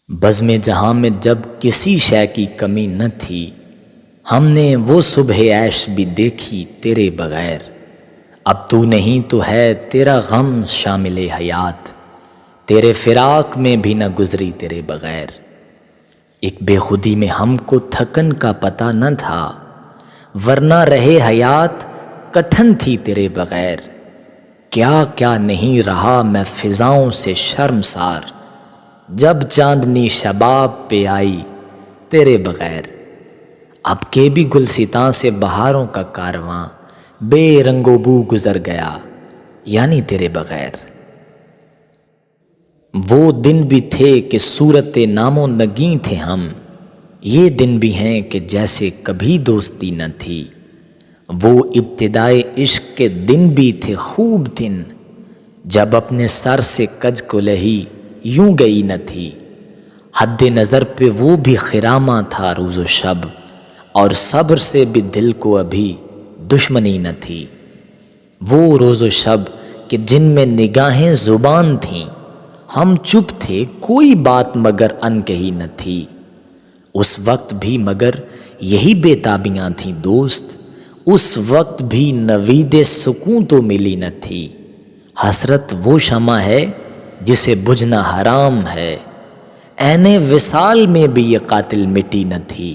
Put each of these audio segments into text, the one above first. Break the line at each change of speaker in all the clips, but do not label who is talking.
بزم جہاں میں جب کسی شے کی کمی نہ تھی، ہم نے وہ صبح عیش بھی دیکھی تیرے بغیر۔ اب تو نہیں تو ہے تیرا غم شامل حیات، تیرے فراق میں بھی نہ گزری تیرے بغیر۔ ایک بے خودی میں ہم کو تھکن کا پتہ نہ تھا، ورنہ رہے حیات کٹھن تھی تیرے بغیر۔ کیا کیا نہیں رہا میں فضاؤں سے شرمسار، جب چاندنی شباب پہ آئی تیرے بغیر۔ اب کے بھی گلستاں سے بہاروں کا کارواں بے رنگ و بو گزر گیا، یعنی تیرے بغیر۔ وہ دن بھی تھے کہ صورت نام و نگیں تھے ہم، یہ دن بھی ہیں کہ جیسے کبھی دوستی نہ تھی۔ وہ ابتدائے عشق کے دن بھی تھے خوب دن، جب اپنے سر سے کج کو لہی یوں گئی نہ تھی۔ حد نظر پہ وہ بھی خرامہ تھا روز و شب، اور صبر سے بھی دل کو ابھی دشمنی نہ تھی۔ وہ روز و شب کہ جن میں نگاہیں زبان تھیں، ہم چپ تھے کوئی بات مگر ان کہی نہ تھی۔ اس وقت بھی مگر یہی بے تابیاں تھیں دوست، اس وقت بھی نوید سکون تو ملی نہ تھی۔ حسرت وہ شمع ہے جسے بجھنا حرام ہے، عین وصال میں بھی یہ قاتل مٹی نہ تھی۔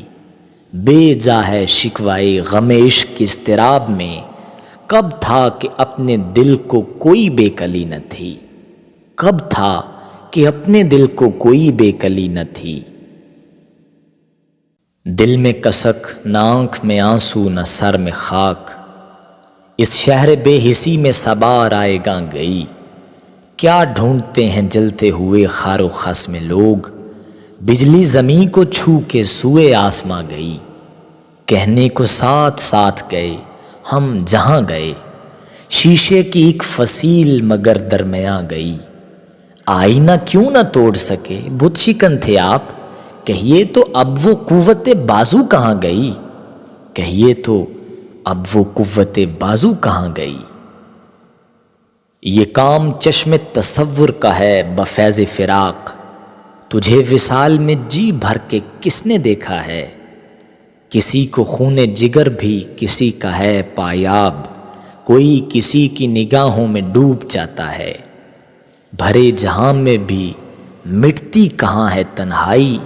بے جا ہے شکوائے غم عشق کی اضطراب میں، کب تھا کہ اپنے دل کو کوئی بے کلی نہ تھی، کب تھا کہ اپنے دل کو کوئی بے کلی نہ تھی۔ دل میں کسک نہ آنکھ میں آنسو نہ سر میں خاک، اس شہر بے حسی میں صبا آئے گاں گئی۔ کیا ڈھونڈتے ہیں جلتے ہوئے خار و خس میں لوگ، بجلی زمیں کو چھو کے سوئے آسماں گئی۔ کہنے کو ساتھ ساتھ گئے ہم جہاں گئے، شیشے کی ایک فصیل مگر درمیاں گئی۔ آئینہ کیوں نہ توڑ سکے بت شکن تھے آپ، کہیے تو اب وہ قوت بازو کہاں گئی، کہیے تو اب وہ قوت بازو کہاں گئی۔ یہ کام چشم تصور کا ہے بفیض فراق، تجھے وصال میں جی بھر کے کس نے دیکھا ہے۔ کسی کو خون جگر بھی کسی کا ہے پایاب، کوئی کسی کی نگاہوں میں ڈوب جاتا ہے۔ بھرے جہاں میں بھی مٹتی کہاں ہے تنہائی،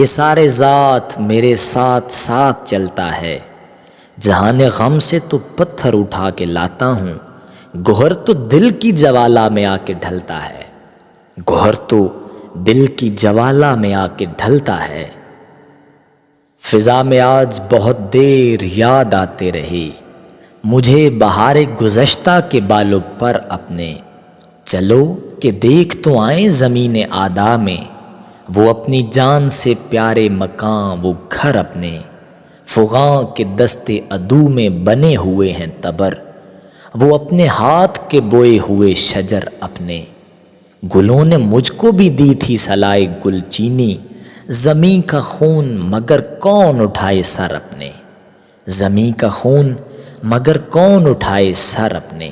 حصار ذات میرے ساتھ ساتھ چلتا ہے۔ جہان غم سے تو پتھر اٹھا کے لاتا ہوں، گوہر تو دل کی جوالا میں آ کے ڈھلتا ہے، گوہر تو دل کی جوالا میں آ کے ڈھلتا ہے۔ فضا میں آج بہت دیر یاد آتے رہے مجھے بہار گزشتہ کے بالوں پر اپنے، چلو کہ دیکھ تو آئیں زمین آدھا میں، وہ اپنی جان سے پیارے مکان وہ گھر اپنے، فغاں کے دستے عدو میں بنے ہوئے ہیں تبر، وہ اپنے ہاتھ کے بوئے ہوئے شجر اپنے۔ گلوں نے مجھ کو بھی دی تھی صلائے گل چینی، زمیں کا خون مگر کون اٹھائے سر اپنے، زمیں کا خون مگر کون اٹھائے سر اپنے۔